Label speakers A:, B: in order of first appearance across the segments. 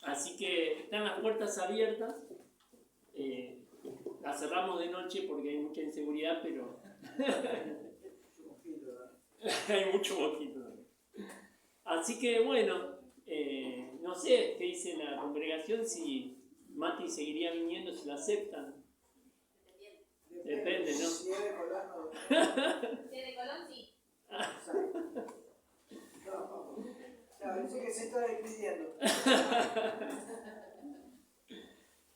A: Así que están las puertas abiertas. Las cerramos de noche porque hay mucha inseguridad, pero hay mucho mosquito. Así que bueno, no sé qué dice la congregación, si Mati seguiría viniendo, si lo aceptan. Depende, ¿no?
B: Si es de Colón, no.
C: Si es de Colón, sí.
B: No, dice que se está despidiendo.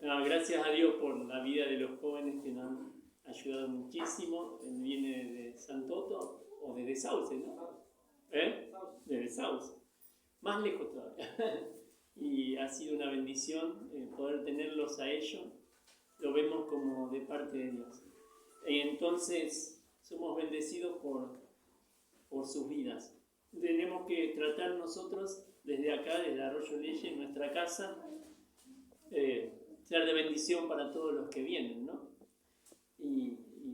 A: No, gracias a Dios por la vida de los jóvenes que nos han ayudado muchísimo. Él viene de Santoto o de Sauce, ¿no? De Sauce. Más lejos todavía. Y ha sido una bendición poder tenerlos a ellos. Lo vemos como de parte de Dios. Y entonces somos bendecidos por sus vidas. Tenemos que tratar nosotros desde acá, desde Arroyo Leyes, en nuestra casa, ser de bendición para todos los que vienen, ¿no? Y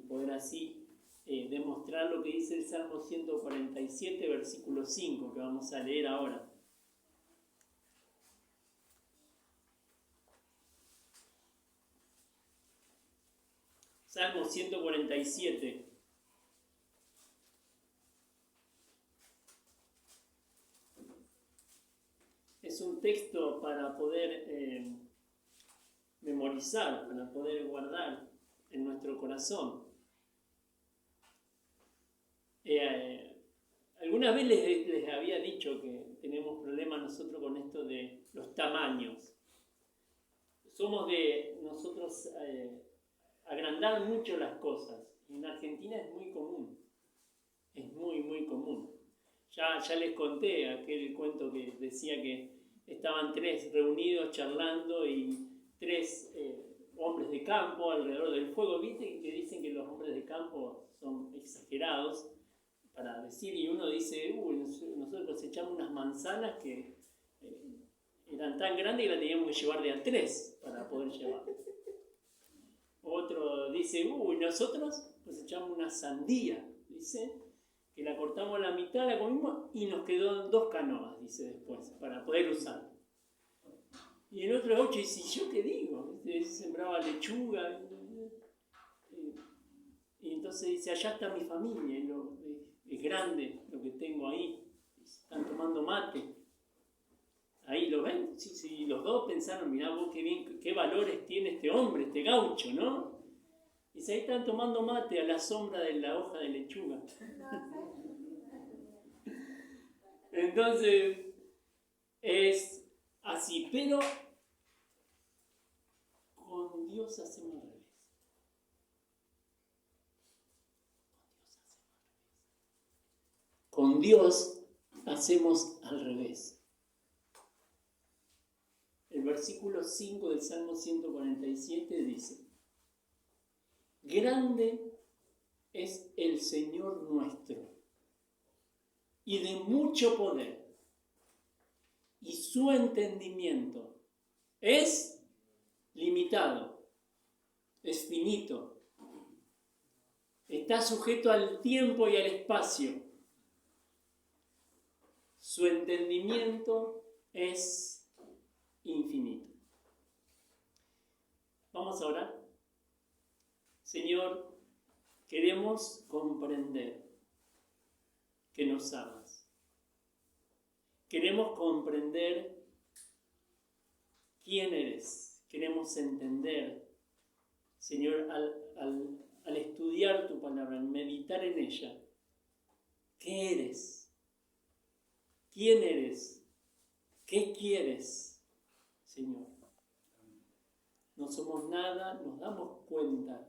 A: poder así demostrar lo que dice el Salmo 147, versículo 5, que vamos a leer ahora. Salmo 147. Es un texto para poder memorizar, para poder guardar en nuestro corazón. Algunas veces les había dicho que tenemos problemas nosotros con esto de los tamaños. Somos de nosotros agrandar mucho las cosas. En Argentina es muy común. Es muy, muy común. Ya les conté aquel cuento que decía que estaban 3 reunidos charlando y 3 hombres de campo alrededor del fuego. ¿Viste que dicen que los hombres de campo son exagerados para decir? Y uno dice, nosotros cosechamos unas manzanas que eran tan grandes que las teníamos que llevar de a 3 para poder llevar. Otro dice, nosotros cosechamos una sandía, dice, que la cortamos a la mitad, la comimos y nos quedó 2 canoas, dice después, para poder usar. Y el otro 8 dice, ¿yo qué digo? Sembraba lechuga. Y entonces dice, allá está mi familia, es grande lo que tengo ahí. Están tomando mate. Ahí lo ven, sí, los dos pensaron, mirá vos qué bien, qué valores tiene este hombre, este gaucho, ¿no? Dice, ahí están tomando mate a la sombra de la hoja de lechuga. Entonces, es así, pero con Dios hacemos al revés. Con Dios hacemos al revés. El versículo 5 del Salmo 147 dice, grande es el Señor nuestro y de mucho poder, y su entendimiento es limitado, es finito, está sujeto al tiempo y al espacio. Su entendimiento es infinito. Vamos a orar. Señor, queremos comprender que nos amas. Queremos comprender quién eres. Queremos entender, Señor, al estudiar tu palabra, al meditar en ella, ¿qué eres? ¿Quién eres? ¿Qué quieres, Señor? No somos nada, nos damos cuenta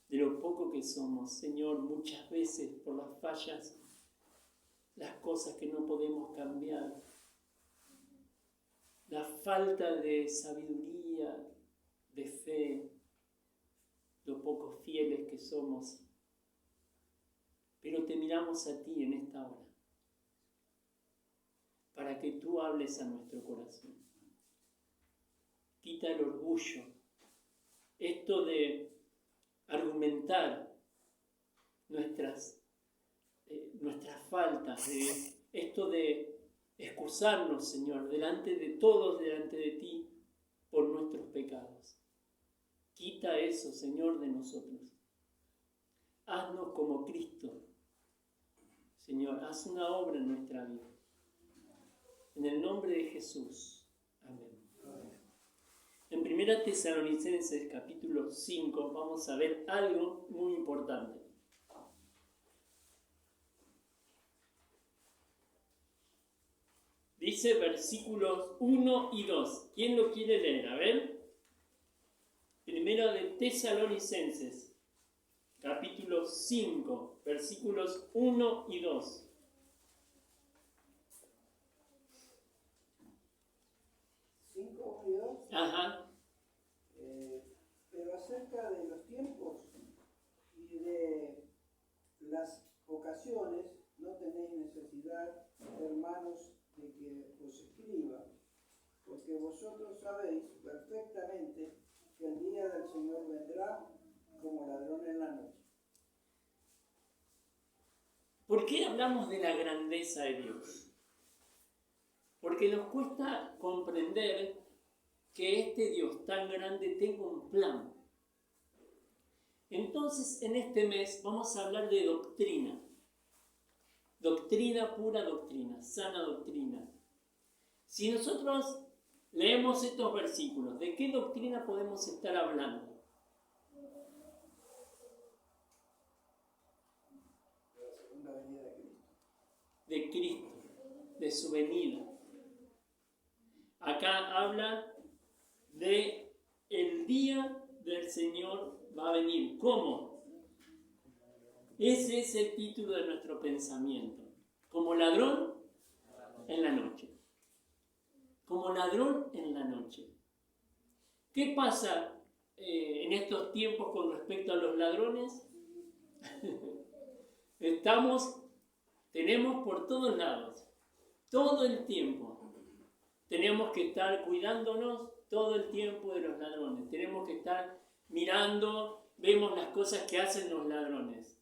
A: de lo poco que somos, Señor, muchas veces por las fallas, las cosas que no podemos cambiar, la falta de sabiduría, de fe, lo poco fieles que somos. Pero te miramos a ti en esta hora, para que tú hables a nuestro corazón. Quita el orgullo, esto de argumentar nuestras faltas, esto de excusarnos, Señor, delante de todos, delante de ti, por nuestros pecados. Quita eso, Señor, de nosotros. Haznos como Cristo. Señor, haz una obra en nuestra vida. En el nombre de Jesús. Amén. En 1 Tesalonicenses capítulo 5 vamos a ver algo muy importante. Dice versículos 1 y 2. ¿Quién lo quiere leer? A ver. 1 de Tesalonicenses capítulo 5, versículos 1 y 2. Ajá.
B: Pero acerca de los tiempos y de las ocasiones, no tenéis necesidad, hermanos, de que os escriba, porque vosotros sabéis perfectamente que el día del Señor vendrá como ladrón en la noche.
A: ¿Por qué hablamos de la grandeza de Dios? Porque nos cuesta comprender que este Dios tan grande tenga un plan. Entonces, en este mes vamos a hablar de doctrina. Doctrina, pura doctrina, sana doctrina. Si nosotros leemos estos versículos, ¿de qué doctrina podemos estar hablando? De Cristo, de su venida. Acá habla de el día del Señor va a venir. ¿Cómo? Ese es el título de nuestro pensamiento. Como ladrón en la noche. Como ladrón en la noche. ¿Qué pasa en estos tiempos con respecto a los ladrones? Tenemos por todos lados, todo el tiempo. Tenemos que estar cuidándonos todo el tiempo de los ladrones. Tenemos que estar mirando, vemos las cosas que hacen los ladrones.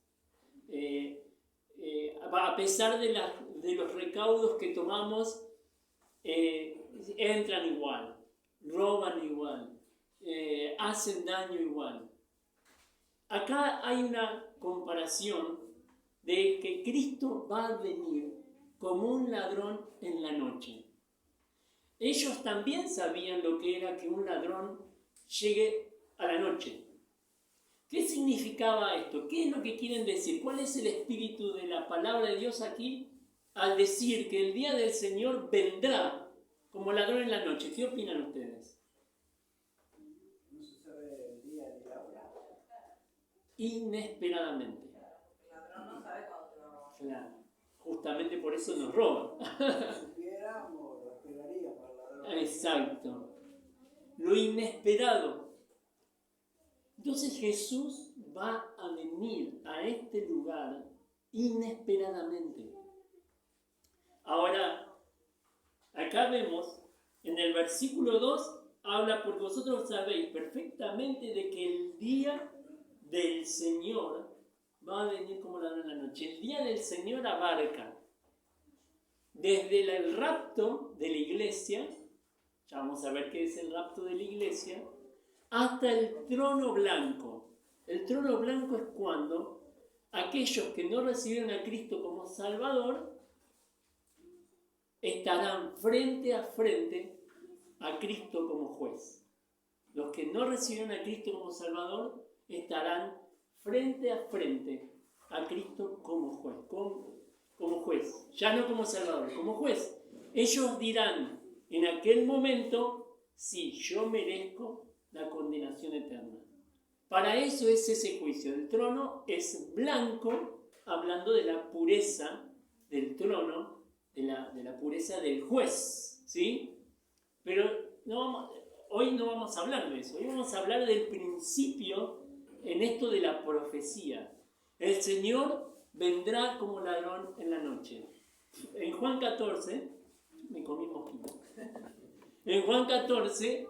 A: A pesar de los recaudos que tomamos, entran igual, roban igual, hacen daño igual. Acá hay una comparación de que Cristo va a venir como un ladrón en la noche. Ellos también sabían lo que era que un ladrón llegue a la noche. ¿Qué significaba esto? ¿Qué es lo que quieren decir? ¿Cuál es el espíritu de la palabra de Dios aquí al decir que el día del Señor vendrá como ladrón en la noche? ¿Qué opinan ustedes?
B: No se sabe el día ni la hora.
A: Inesperadamente.
C: El ladrón no sabe cuándo te va a robar.
A: Claro. Justamente por eso nos roban.
B: Si supiéramos, lo esperaríamos al ladrón.
A: Exacto. Lo inesperado. Entonces Jesús va a venir a este lugar inesperadamente. Ahora, acá vemos, en el versículo 2, habla, porque vosotros sabéis perfectamente de que el día del Señor va a venir como ladrón en la noche. El día del Señor abarca desde el rapto de la iglesia, ya vamos a ver qué es el rapto de la iglesia, hasta el trono blanco. El trono blanco es cuando aquellos que no recibieron a Cristo como Salvador estarán frente a frente a Cristo como juez. Los que no recibieron a Cristo como Salvador estarán frente a frente a Cristo como juez, como juez, ya no como Salvador, como juez. Ellos dirán en aquel momento si yo merezco la condenación eterna. Para eso es ese juicio. El trono es blanco, hablando de la pureza del trono, de la pureza del juez, ¿sí? Pero hoy no vamos a hablar de eso. Hoy vamos a hablar del principio en esto de la profecía. El Señor vendrá como ladrón en la noche. En Juan 14, me comí mojito. En Juan 14,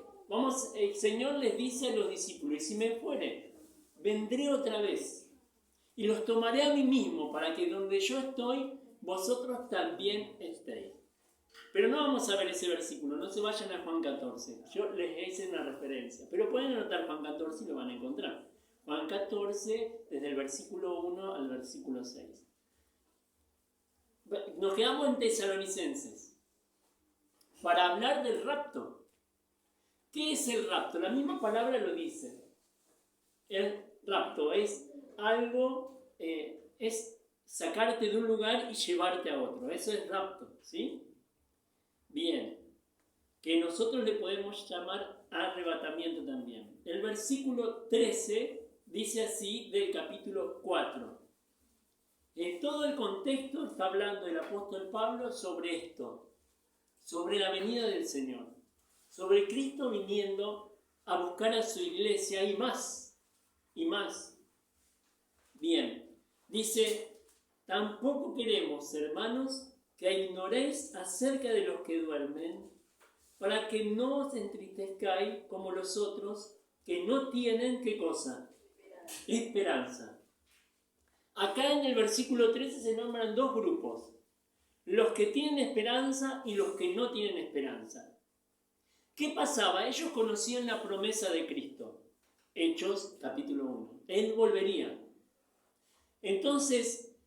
A: el Señor les dice a los discípulos, y si me fuere, vendré otra vez, y los tomaré a mí mismo, para que donde yo estoy, vosotros también estéis. Pero no vamos a ver ese versículo, no se vayan a Juan 14. Yo les hice una referencia, pero pueden anotar Juan 14 y lo van a encontrar. Juan 14, desde el versículo 1 al versículo 6. Nos quedamos en Tesalonicenses para hablar del rapto. ¿Qué es el rapto? La misma palabra lo dice. El rapto es algo, es sacarte de un lugar y llevarte a otro. Eso es rapto, ¿sí? Bien, que nosotros le podemos llamar arrebatamiento también. El versículo 13 dice así del capítulo 4. En todo el contexto está hablando el apóstol Pablo sobre esto, sobre la venida del Señor, sobre Cristo viniendo a buscar a su iglesia y más, y más. Bien, dice, tampoco queremos, hermanos, que ignoréis acerca de los que duermen, para que no os entristezcáis como los otros que no tienen, ¿qué cosa? Esperanza. Acá en el versículo 13 se nombran dos grupos, los que tienen esperanza y los que no tienen esperanza. ¿Qué pasaba? Ellos conocían la promesa de Cristo. Hechos, capítulo 1. Él volvería. Entonces,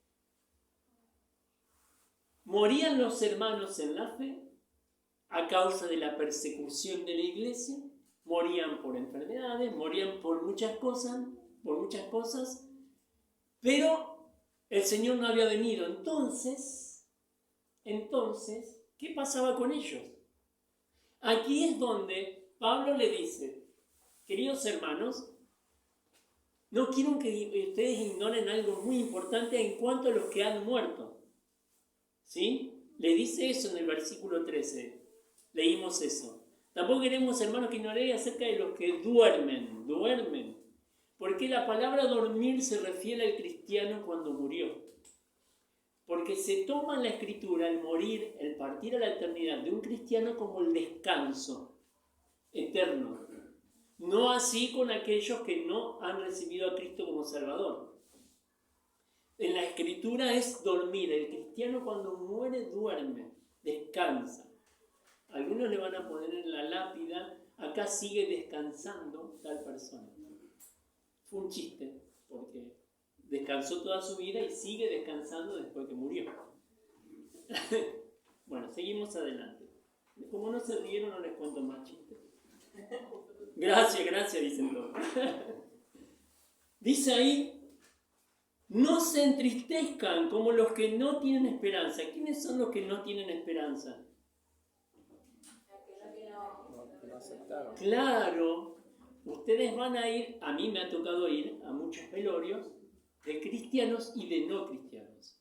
A: morían los hermanos en la fe a causa de la persecución de la iglesia, morían por enfermedades, morían por muchas cosas, pero el Señor no había venido. Entonces, ¿qué pasaba con ellos? Aquí es donde Pablo le dice, queridos hermanos, no quiero que ustedes ignoren algo muy importante en cuanto a los que han muerto. ¿Sí? Le dice eso en el versículo 13. Leímos eso. Tampoco queremos, hermanos, que ignoréis acerca de los que duermen. Porque la palabra dormir se refiere al cristiano cuando murió. Porque se toma en la Escritura el morir, el partir a la eternidad de un cristiano como el descanso eterno. No así con aquellos que no han recibido a Cristo como Salvador. En la Escritura es dormir. El cristiano cuando muere duerme, descansa. Algunos le van a poner en la lápida, acá sigue descansando tal persona. Fue un chiste, porque descansó toda su vida y sigue descansando después que murió. Bueno, seguimos adelante. Como no se rieron, no les cuento más chistes. Gracias, dicen todos. Dice ahí, no se entristezcan como los que no tienen esperanza. ¿Quiénes son los que no tienen esperanza? Claro, ustedes van a ir, a mí me ha tocado ir a muchos velorios de cristianos y de no cristianos.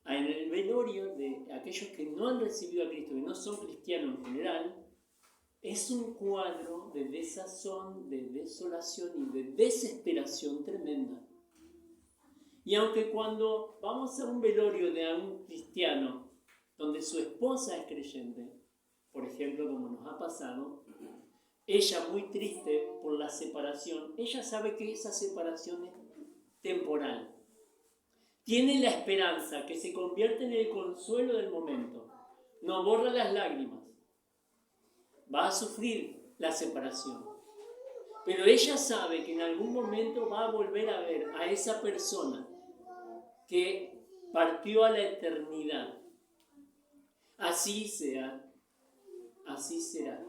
A: En el velorio de aquellos que no han recibido a Cristo y no son cristianos en general, es un cuadro de desazón, de desolación y de desesperación tremenda. Y aunque cuando vamos a un velorio de un cristiano donde su esposa es creyente, por ejemplo, como nos ha pasado, ella muy triste por la separación, ella sabe que esa separación es temporal. Tiene la esperanza que se convierte en el consuelo del momento. No borra las lágrimas. Va a sufrir la separación. Pero ella sabe que en algún momento va a volver a ver a esa persona que partió a la eternidad. Así sea. Así será.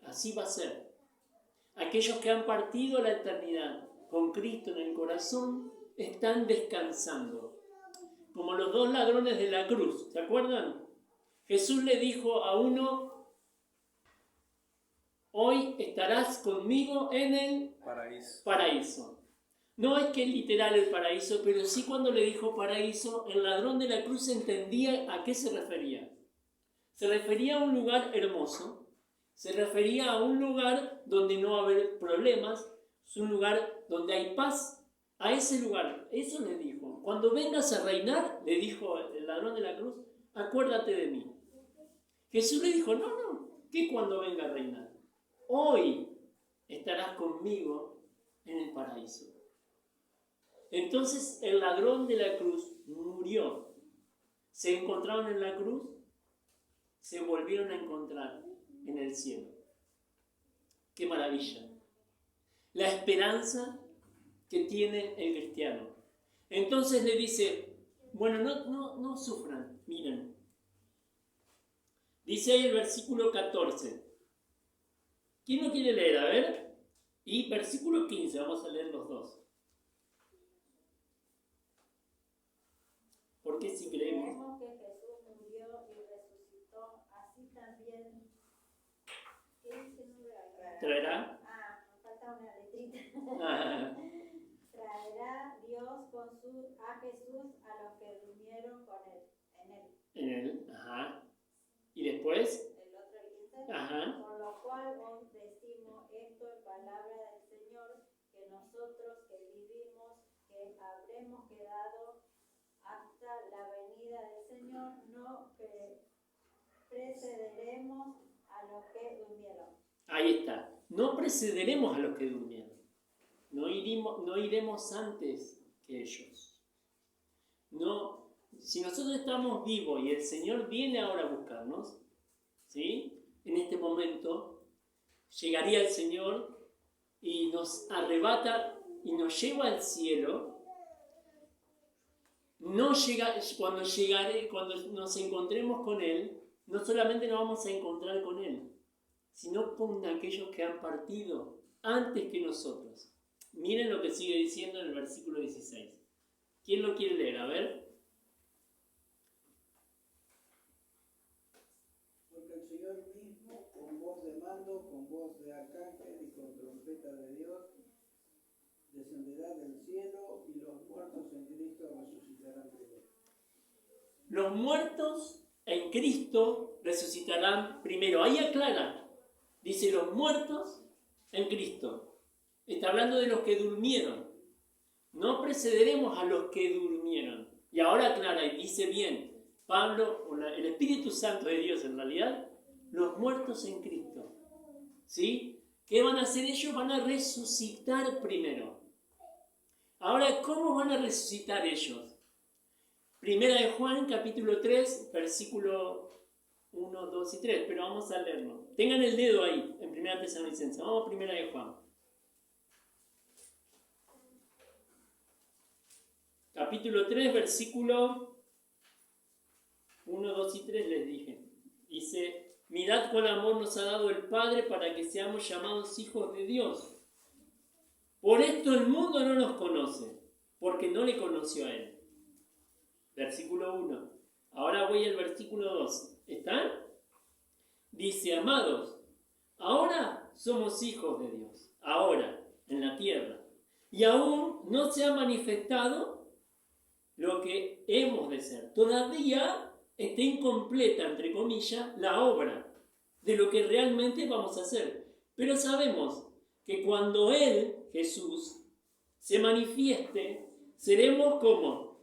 A: Así va a ser. Aquellos que han partido a la eternidad con Cristo en el corazón están descansando. Como los dos ladrones de la cruz, ¿se acuerdan? Jesús le dijo a uno, hoy estarás conmigo en el paraíso. No es que es literal el paraíso, pero sí cuando le dijo paraíso, el ladrón de la cruz entendía a qué se refería. Se refería a un lugar hermoso, se refería a un lugar donde no va a haber problemas, es un lugar donde hay paz. A ese lugar, eso le dijo. Cuando vengas a reinar, le dijo el ladrón de la cruz, acuérdate de mí. Jesús le dijo, no, ¿qué cuando venga a reinar? Hoy estarás conmigo en el paraíso. Entonces el ladrón de la cruz murió. Se encontraron en la cruz volvieron a encontrar en el cielo. ¡Qué maravilla! La esperanza que tiene el cristiano. Entonces le dice, bueno, no sufran, miren. Dice ahí el versículo 14. ¿Quién lo quiere leer? A ver. Y versículo 15, vamos a leer los dos. Porque si creemos
D: que Jesús murió y resucitó, así también.
A: traerá.
D: Me falta una letrita.
A: Ah,
D: Traerá Dios a Jesús a los que durmieron con él,
A: en él. Ajá. Y después.
D: El otro 15.
A: Ajá.
D: Por lo cual os decimos esto en palabra del Señor, que nosotros que vivimos, que habremos quedado hasta la venida del Señor, no precederemos a los que durmieron.
A: Ahí está. No precederemos a los que durmieron. No iremos antes que ellos. No, si nosotros estamos vivos y el Señor viene ahora a buscarnos, ¿sí? En este momento llegaría el Señor y nos arrebata y nos lleva al cielo. Cuando nos encontremos con Él, no solamente nos vamos a encontrar con Él, sino con aquellos que han partido antes que nosotros. Miren lo que sigue diciendo en el versículo 16. ¿Quién lo quiere leer? A ver.
B: Porque el Señor mismo, con voz de mando, con voz de arcángel y con trompeta de Dios, descenderá del cielo y los muertos en Cristo resucitarán primero.
A: Los muertos en Cristo resucitarán primero. Ahí aclara. Dice los muertos en Cristo. Está hablando de los que durmieron. No precederemos a los que durmieron. Y ahora aclara y dice bien, Pablo, el Espíritu Santo de Dios en realidad, los muertos en Cristo. ¿Sí? ¿Qué van a hacer ellos? Van a resucitar primero. Ahora, ¿cómo van a resucitar ellos? Primera de Juan, capítulo 3, versículo 1, 2 y 3, pero vamos a leerlo. Tengan el dedo ahí, en Primera Tesalonicenses. Vamos a Primera de Juan. Capítulo 3, versículo 1, 2 y 3 les dije. Dice, mirad cuál amor nos ha dado el Padre para que seamos llamados hijos de Dios. Por esto el mundo no nos conoce, porque no le conoció a Él. Versículo 1. Ahora voy al versículo 2. ¿Están? Dice, amados, ahora somos hijos de Dios. Ahora, en la tierra. Y aún no se ha manifestado lo que hemos de ser. Todavía está incompleta, entre comillas, la obra de lo que realmente vamos a hacer. Pero sabemos que cuando Él, Jesús, se manifieste, seremos como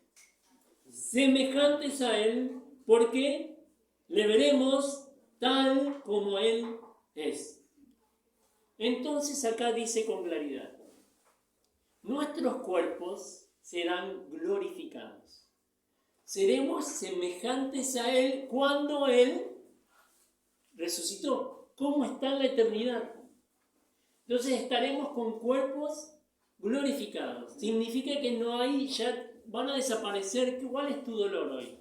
A: semejantes a Él, porque le veremos tal como Él es. Entonces acá dice con claridad, nuestros cuerpos serán glorificados. Seremos semejantes a Él cuando Él resucitó. ¿Cómo está en la eternidad? Entonces estaremos con cuerpos glorificados. Significa que no hay, ya van a desaparecer. ¿Cuál es tu dolor hoy?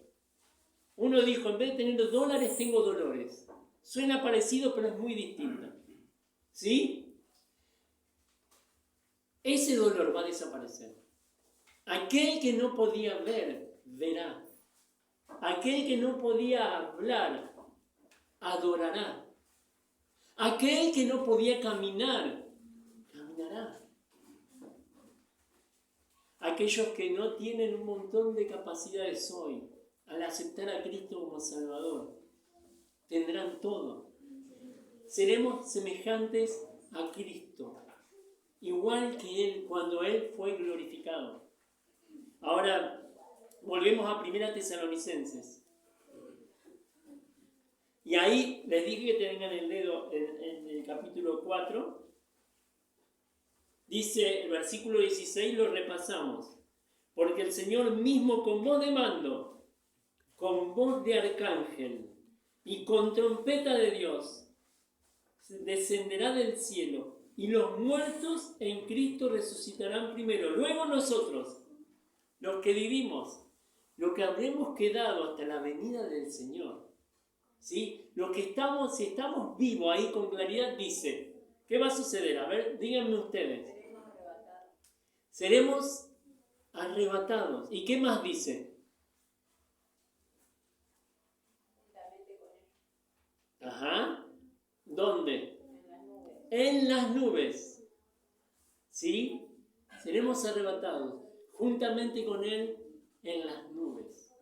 A: Uno dijo, en vez de tener dólares, tengo dolores. Suena parecido, pero es muy distinto. ¿Sí? Ese dolor va a desaparecer. Aquel que no podía ver, verá. Aquel que no podía hablar, adorará. Aquel que no podía caminar, caminará. Aquellos que no tienen un montón de capacidades hoy, al aceptar a Cristo como Salvador, tendrán todo. Seremos semejantes a Cristo, igual que Él cuando Él fue glorificado. Ahora, volvemos a Primera Tesalonicenses. Y ahí les dije que tengan el dedo en el capítulo 4. Dice el versículo 16, lo repasamos. Porque el Señor mismo con voz de mando, con voz de arcángel y con trompeta de Dios descenderá del cielo, y los muertos en Cristo resucitarán primero. Luego nosotros, los que vivimos, los que habremos quedado hasta la venida del Señor, ¿sí? Los que estamos, si estamos vivos ahí con claridad, dice, ¿qué va a suceder? A ver, díganme ustedes. Seremos arrebatados. ¿Y qué más dice? Ajá. ¿Dónde? En las nubes. ¿Sí? Seremos arrebatados juntamente con Él en las nubes.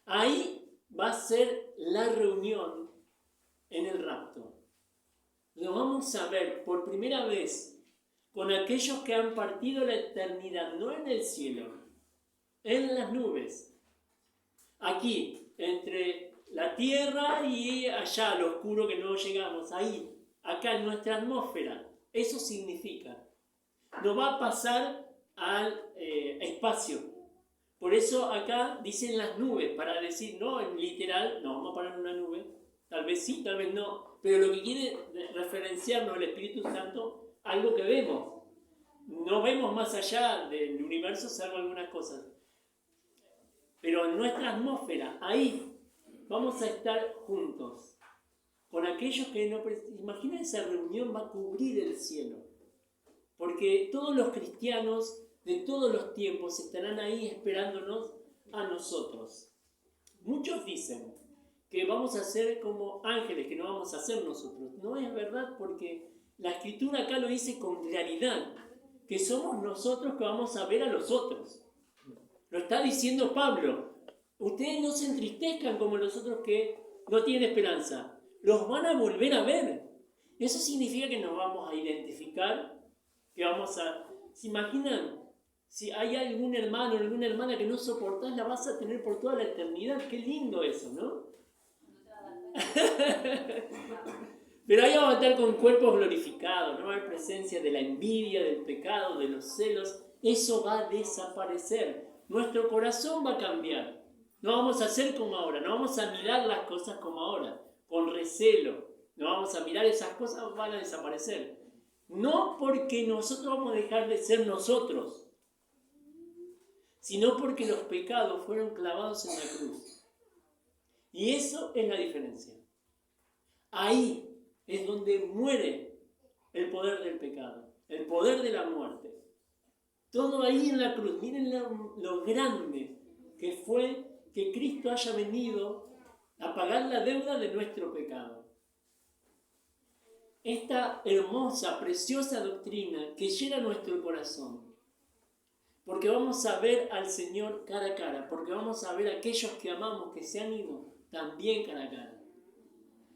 A: Ahí va a ser la reunión en el rapto. Lo vamos a ver por primera vez con aquellos que han partido la eternidad, no en el cielo, en las nubes. Aquí, entre la tierra y allá, lo oscuro que no llegamos, ahí, acá en nuestra atmósfera. Eso significa, no va a pasar al espacio. Por eso acá dicen las nubes, para decir, no en literal, no vamos a parar en una nube, tal vez sí, tal vez no, pero lo que quiere referenciarnos el Espíritu Santo, algo que vemos. No vemos más allá del universo, salvo algunas cosas. Pero en nuestra atmósfera, ahí, vamos a estar juntos. Con aquellos que no... Imagina, esa reunión va a cubrir el cielo. Porque todos los cristianos de todos los tiempos estarán ahí esperándonos a nosotros. Muchos dicen que vamos a ser como ángeles, que no vamos a ser nosotros. No es verdad, porque la Escritura acá lo dice con claridad, que somos nosotros que vamos a ver a los otros. Lo está diciendo Pablo. Ustedes no se entristezcan como los otros que no tienen esperanza. Los van a volver a ver. Eso significa que nos vamos a identificar, que vamos a... ¿Se imaginan? Si hay algún hermano o alguna hermana que no soportás, la vas a tener por toda la eternidad. Qué lindo eso, ¿no? Pero ahí vamos a estar con cuerpos glorificados, no va a haber presencia de la envidia, del pecado, de los celos. Eso va a desaparecer. Nuestro corazón va a cambiar. No vamos a ser como ahora, no vamos a mirar las cosas como ahora, con recelo. No vamos a mirar esas cosas, van a desaparecer. No porque nosotros vamos a dejar de ser nosotros, sino porque los pecados fueron clavados en la cruz. Y eso es la diferencia. Ahí es donde muere el poder del pecado, el poder de la muerte. Todo ahí en la cruz. Miren lo grande que fue que Cristo haya venido a pagar la deuda de nuestro pecado. Esta hermosa, preciosa doctrina que llena nuestro corazón. Porque vamos a ver al Señor cara a cara, porque vamos a ver a aquellos que amamos, que se han ido, también cara a cara.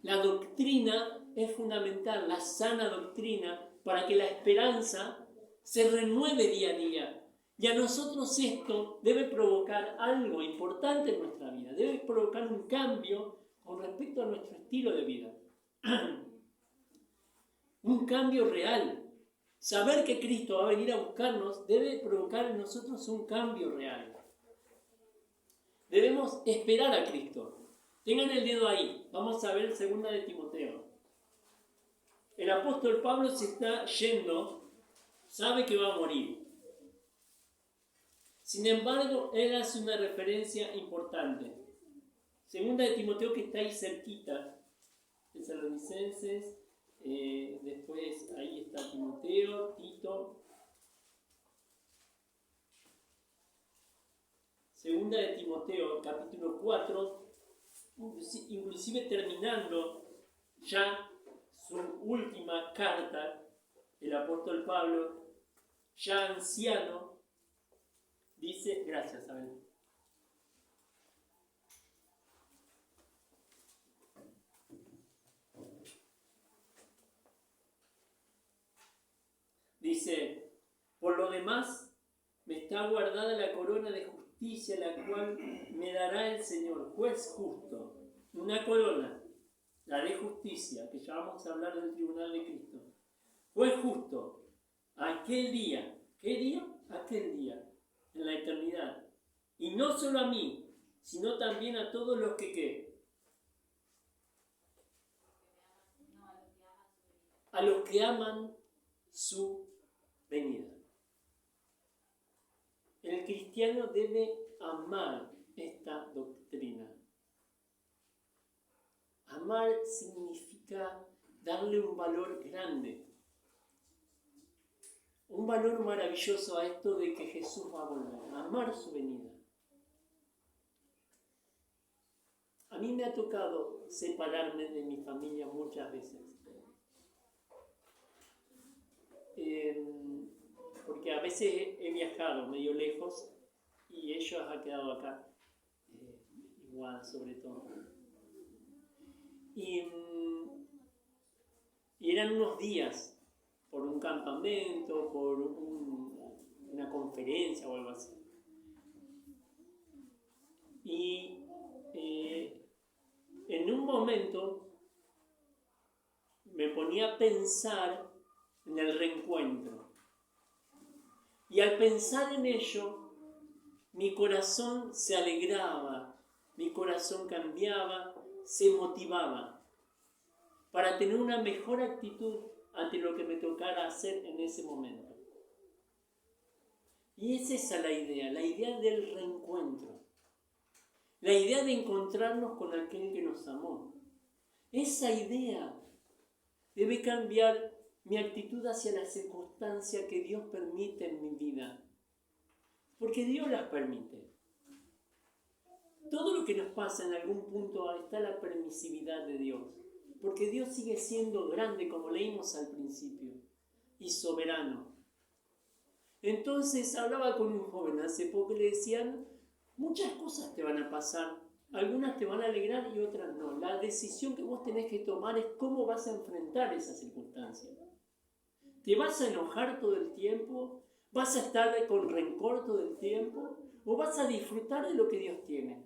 A: La doctrina es fundamental, la sana doctrina, para que la esperanza se renueve día a día. Y a nosotros esto debe provocar algo importante en nuestra vida, debe provocar un cambio con respecto a nuestro estilo de vida. Un cambio real. Saber que Cristo va a venir a buscarnos debe provocar en nosotros un cambio real. Debemos esperar a Cristo. Tengan el dedo ahí. Vamos a ver 2 de Timoteo. El apóstol Pablo se está yendo, sabe que va a morir. Sin embargo, él hace una referencia importante. 2 de Timoteo, que está ahí cerquita. Tesalonicenses. Después ahí está Timoteo, Tito. 2 de Timoteo, capítulo 4, inclusive terminando ya su última carta, el apóstol Pablo, ya anciano, dice, gracias, Abel. Dice, por lo demás, me está guardada la corona de justicia, la cual me dará el Señor, juez justo. Una corona, la de justicia, que ya vamos a hablar del tribunal de Cristo. Juez justo, aquel día. ¿Qué día? Aquel día, en la eternidad. Y no solo a mí, sino también a todos los que, ¿qué? a los que aman su venida. El cristiano debe amar esta doctrina. Amar significa darle un valor grande, un valor maravilloso a esto de que Jesús va a volver, amar su venida. A mí me ha tocado separarme de mi familia muchas veces. Porque a veces he viajado medio lejos y ellos han quedado acá, igual sobre todo. Y eran unos días por un campamento, por una conferencia o algo así. Y en un momento me ponía a pensar en el reencuentro. Y al pensar en ello, mi corazón se alegraba, mi corazón cambiaba, se motivaba para tener una mejor actitud ante lo que me tocara hacer en ese momento. Y es esa la idea del reencuentro, la idea de encontrarnos con aquel que nos amó. Esa idea debe cambiar mi actitud hacia las circunstancias que Dios permite en mi vida, porque Dios las permite. Todo lo que nos pasa en algún punto está la permisividad de Dios, porque Dios sigue siendo grande, como leímos al principio, y soberano. Entonces hablaba con un joven hace poco y le decían, muchas cosas te van a pasar, algunas te van a alegrar y otras no. La decisión que vos tenés que tomar es cómo vas a enfrentar esas circunstancias. ¿Te vas a enojar todo el tiempo? ¿Vas a estar con rencor todo el tiempo? ¿O vas a disfrutar de lo que Dios tiene?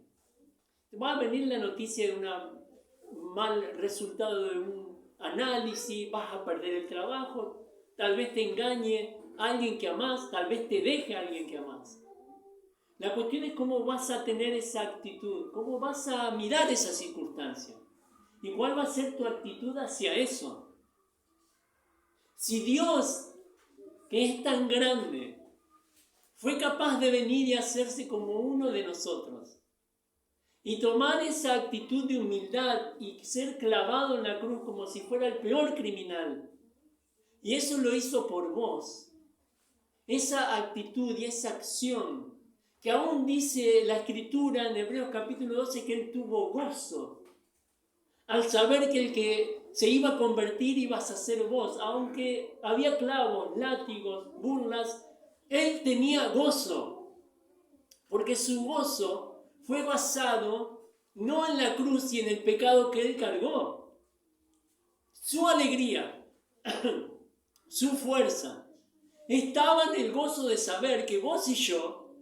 A: Te va a venir la noticia de un mal resultado de un análisis, vas a perder el trabajo, tal vez te engañe alguien que amás, tal vez te deje alguien que amás. La cuestión es cómo vas a tener esa actitud, cómo vas a mirar esa circunstancia y cuál va a ser tu actitud hacia eso. Si Dios, que es tan grande, fue capaz de venir y hacerse como uno de nosotros y tomar esa actitud de humildad y ser clavado en la cruz como si fuera el peor criminal, y eso lo hizo por vos, esa actitud y esa acción que aún dice la Escritura en Hebreos capítulo 12 que él tuvo gozo al saber que el que se iba a convertir ibas a ser vos, aunque había clavos, látigos, burlas, él tenía gozo, porque su gozo fue basado no en la cruz y en el pecado que él cargó. Su alegría, su fuerza, estaba en el gozo de saber que vos y yo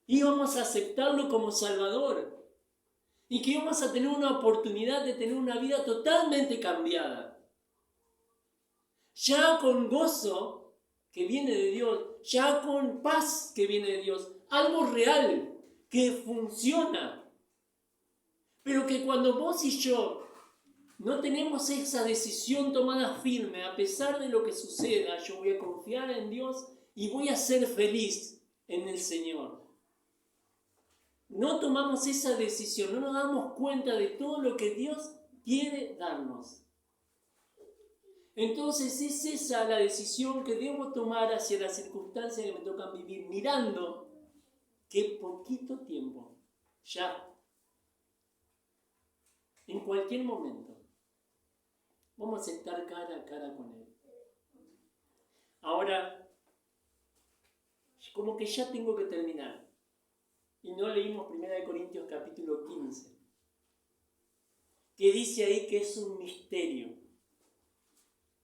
A: íbamos a aceptarlo como Salvador y que íbamos a tener una oportunidad de tener una vida totalmente cambiada. Ya con gozo que viene de Dios, ya con paz que viene de Dios, algo real que funciona. Pero que cuando vos y yo no tenemos esa decisión tomada firme, a pesar de lo que suceda, yo voy a confiar en Dios y voy a ser feliz en el Señor. No tomamos esa decisión, no nos damos cuenta de todo lo que Dios quiere darnos. Entonces es esa la decisión que debo tomar hacia las circunstancias que me tocan vivir, mirando que poquito tiempo, ya, en cualquier momento, vamos a estar cara a cara con Él. Ahora, como que ya tengo que terminar. Y no leímos 1 Corintios capítulo 15, que dice ahí que es un misterio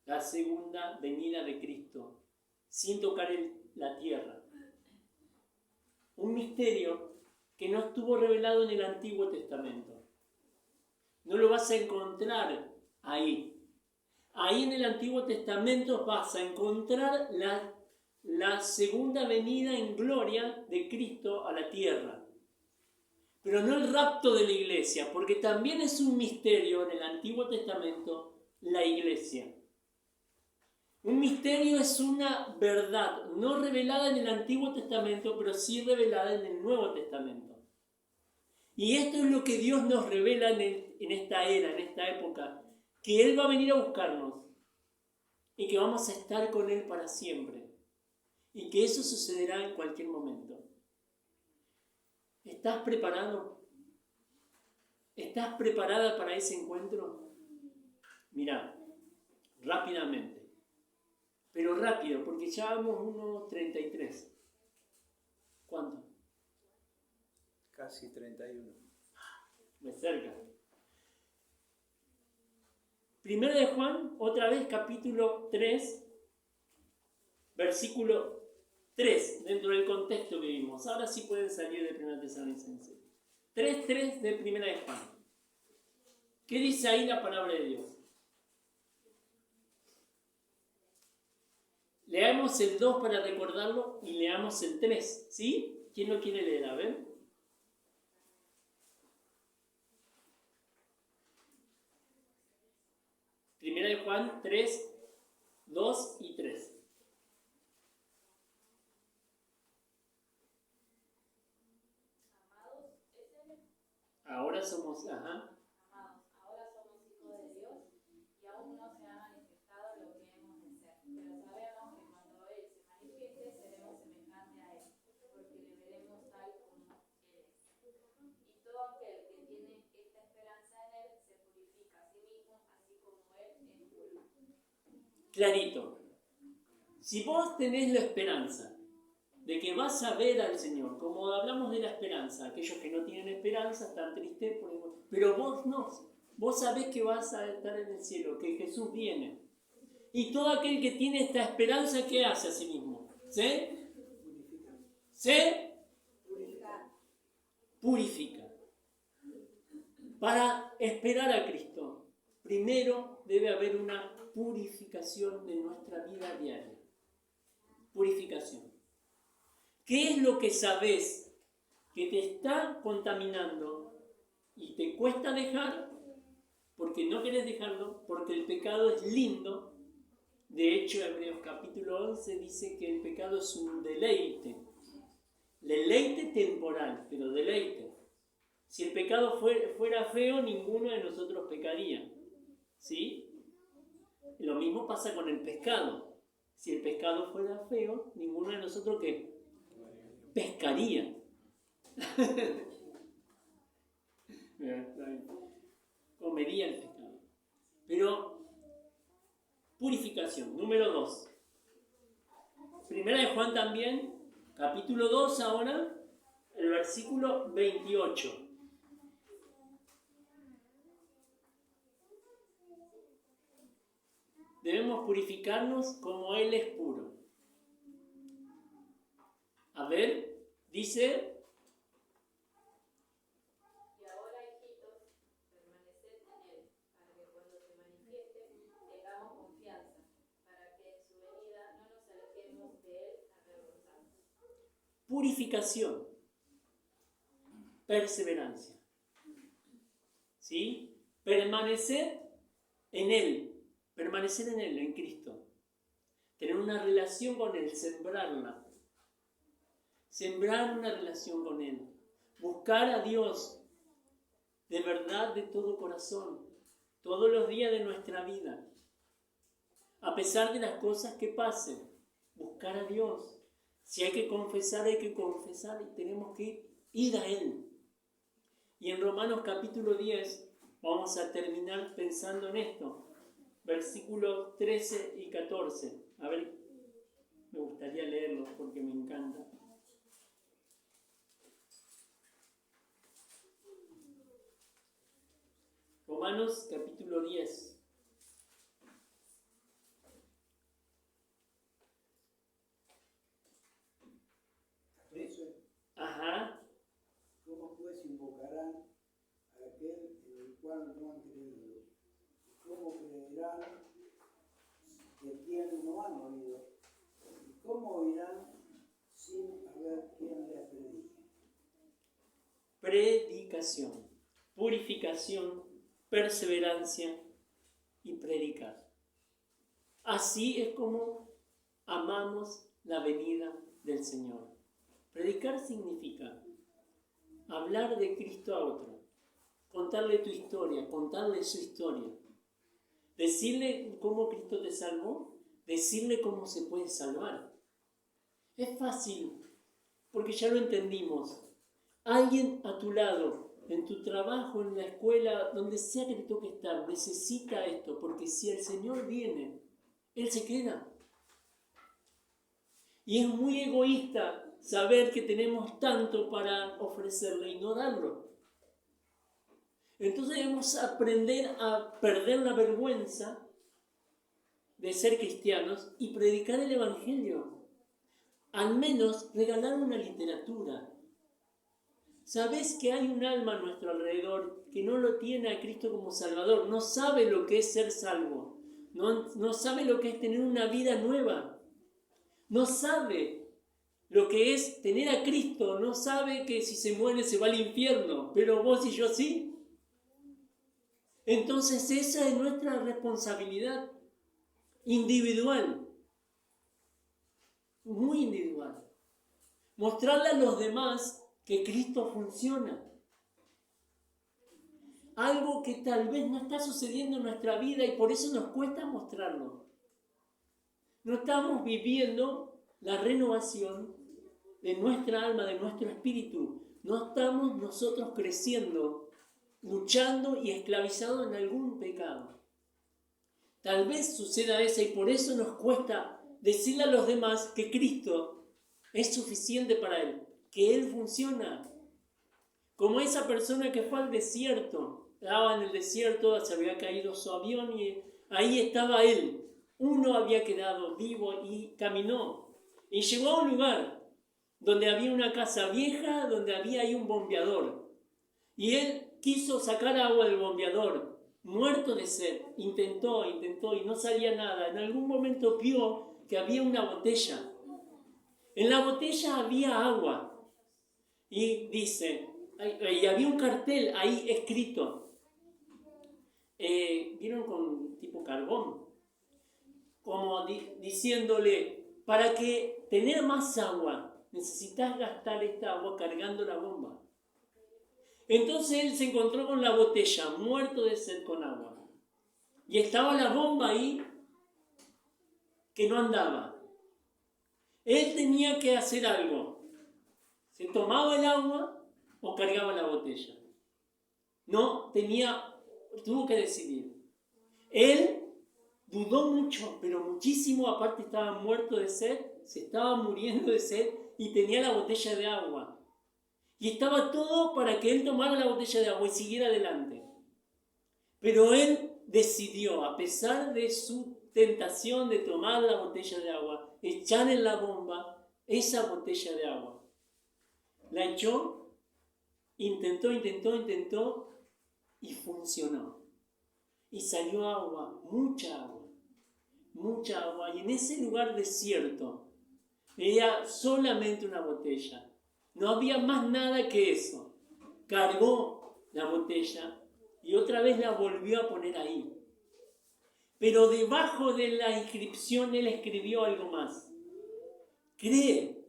A: la segunda venida de Cristo, sin tocar la tierra. Un misterio que no estuvo revelado en el Antiguo Testamento. No lo vas a encontrar ahí. Ahí en el Antiguo Testamento vas a encontrar la segunda venida en gloria de Cristo a la tierra. Pero no el rapto de la iglesia, porque también es un misterio en el Antiguo Testamento la iglesia. Un misterio es una verdad no revelada en el Antiguo Testamento, pero sí revelada en el Nuevo Testamento. Y esto es lo que Dios nos revela en esta era, en esta época, que Él va a venir a buscarnos y que vamos a estar con Él para siempre. Y que eso sucederá en cualquier momento. ¿Estás preparado? ¿Estás preparada para ese encuentro? Mirá, rápidamente. Pero rápido, porque ya vamos 1:33. ¿Cuánto?
B: Casi 31.
A: Me cerca. Primero de Juan, otra vez, capítulo 3, versículo 3, dentro del contexto que vimos. Ahora sí pueden salir de 1 Tesalonicenses. 3:3 de Primera de Juan. ¿Qué dice ahí la palabra de Dios? Leamos el 2 para recordarlo y leamos el 3, ¿sí? ¿Quién lo quiere leer? A ver. Primera de Juan 3, 2 y 3. Ahora somos,
D: Amados, ahora somos hijos de Dios y aún no se ha manifestado lo que hemos de ser. Pero sabemos que cuando Él se manifieste seremos semejantes a Él, porque le veremos tal como Él es. Y todo aquel que tiene esta esperanza en Él se purifica a sí mismo, así como Él es puro.
A: clarito. Si vos tenés la esperanza de que vas a ver al Señor, como hablamos de la esperanza, aquellos que no tienen esperanza están tristes, pero vos no, vos sabés que vas a estar en el cielo, que Jesús viene. Y todo aquel que tiene esta esperanza, ¿qué hace a sí mismo? Se purifica. Para esperar a Cristo, primero debe haber una purificación de nuestra vida diaria. Purificación. ¿Qué es lo que sabes que te está contaminando y te cuesta dejar? Porque no querés dejarlo, porque el pecado es lindo. De hecho, Hebreos capítulo 11 dice que el pecado es un deleite. Deleite temporal, pero deleite. Si el pecado fuera feo, ninguno de nosotros pecaría. ¿Sí? Lo mismo pasa con el pescado. Si el pescado fuera feo, ninguno de nosotros ¿qué? Pescaría. Comería el pescado. Pero, purificación. Número 2. Primera de Juan también, capítulo 2 ahora, el versículo 28. Debemos purificarnos como Él es puro. A ver, dice...
D: Y ahora, hijitos, permaneced en Él, para que cuando se manifieste tengamos confianza, para que en su venida no nos alejemos de Él avergonzados.
A: Purificación. Perseverancia. ¿Sí? Permanecer en Él. Permanecer en Él, en Cristo. Tener una relación con Él, sembrarla. Sembrar una relación con Él. Buscar a Dios de verdad, de todo corazón. Todos los días de nuestra vida. A pesar de las cosas que pasen. Buscar a Dios. Si hay que confesar, hay que confesar y tenemos que ir a Él. Y en Romanos capítulo 10 vamos a terminar pensando en esto. Versículos 13 y 14. A ver, me gustaría leerlos porque me encanta. Romanos capítulo 10. Ajá.
B: ¿Cómo pues invocarán a aquel en el cual no han creído? ¿Cómo creerán de quien no han oído? ¿Y cómo oirán sin haber quien les predique?
A: Predicación, purificación, perseverancia y predicar. Así es como amamos la venida del Señor. Predicar significa hablar de Cristo a otro, contarle tu historia, contarle su historia, decirle cómo Cristo te salvó, decirle cómo se puede salvar. Es fácil, porque ya lo entendimos. Alguien a tu lado, en tu trabajo, en la escuela, donde sea que te toque estar, necesita esto, porque si el Señor viene, Él se queda. Y es muy egoísta saber que tenemos tanto para ofrecerle y no darlo. Entonces debemos aprender a perder la vergüenza de ser cristianos y predicar el Evangelio. Al menos regalar una literatura. ¿Sabés que hay un alma a nuestro alrededor que no lo tiene a Cristo como Salvador? No sabe lo que es ser salvo. No sabe lo que es tener una vida nueva. No sabe lo que es tener a Cristo. No sabe que si se muere se va al infierno. Pero vos y yo sí. Entonces esa es nuestra responsabilidad individual. Muy individual. Mostrarle a los demás que Cristo funciona. Algo que tal vez no está sucediendo en nuestra vida y por eso nos cuesta mostrarlo. No estamos viviendo la renovación de nuestra alma, de nuestro espíritu. No estamos nosotros creciendo, luchando y esclavizados en algún pecado. Tal vez suceda eso y por eso nos cuesta decirle a los demás que Cristo es suficiente para Él, que Él funciona. Como esa persona que fue al desierto, estaba en el desierto, se había caído su avión y ahí estaba Él. Uno había quedado vivo y caminó. Y llegó a un lugar donde había una casa vieja, donde había ahí un bombeador. Y Él quiso sacar agua del bombeador, muerto de sed. Intentó y no salía nada. En algún momento vio que había una botella. En la botella había agua. Y dice, y había un cartel ahí escrito. ¿Vieron con tipo carbón? Como diciéndole, para que tener más agua, necesitas gastar esta agua cargando la bomba. Entonces él se encontró con la botella, muerto de sed con agua. Y estaba la bomba ahí que no andaba. Él tenía que hacer algo. ¿Se tomaba el agua o cargaba la botella? Tuvo que decidir. Él dudó mucho, pero muchísimo, aparte estaba muerto de sed, se estaba muriendo de sed y tenía la botella de agua. Y estaba todo para que él tomara la botella de agua y siguiera adelante. Pero él decidió, a pesar de su tentación de tomar la botella de agua, echar en la bomba esa botella de agua. La echó, intentó y funcionó. Y salió agua, mucha agua. Y en ese lugar desierto, era solamente una botella. No había más nada que eso. Cargó la botella y otra vez la volvió a poner ahí. Pero debajo de la inscripción él escribió algo más. Cree,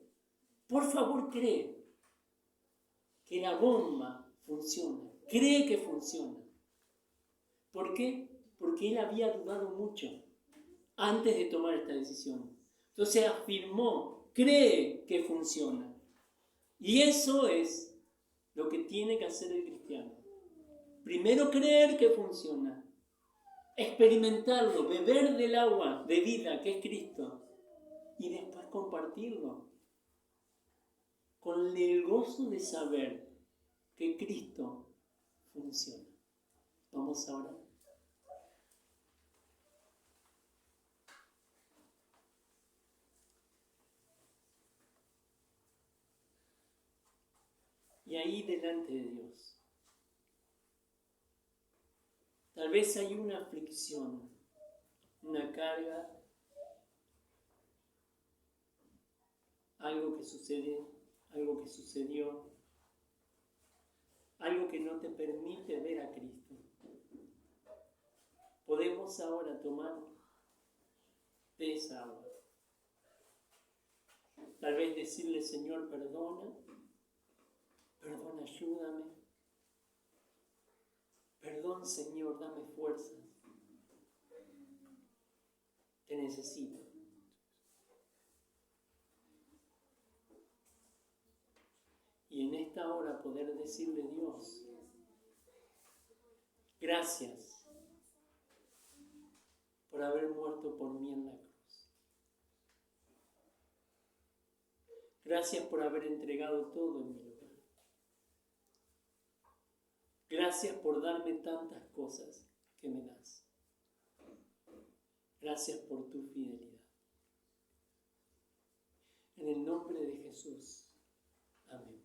A: por favor cree que la bomba funciona. Cree que funciona. ¿Por qué? Porque él había dudado mucho antes de tomar esta decisión. Entonces afirmó, cree que funciona. Y eso es lo que tiene que hacer el cristiano. Primero creer que funciona. Experimentarlo, beber del agua de vida que es Cristo. Y después compartirlo. Con el gozo de saber que Cristo funciona. Vamos ahora. Y ahí delante de Dios. Tal vez hay una aflicción, una carga, algo que sucede, algo que sucedió, algo que no te permite ver a Cristo. Podemos ahora tomar de esa agua. Tal vez decirle, Señor, perdona, ayúdame. Perdón, Señor, dame fuerzas. Te necesito. Y en esta hora poder decirle, Dios, gracias por haber muerto por mí en la cruz. Gracias por haber entregado todo en mi lugar. Gracias por darme tantas cosas que me das. Gracias por tu fidelidad. En el nombre de Jesús. Amén.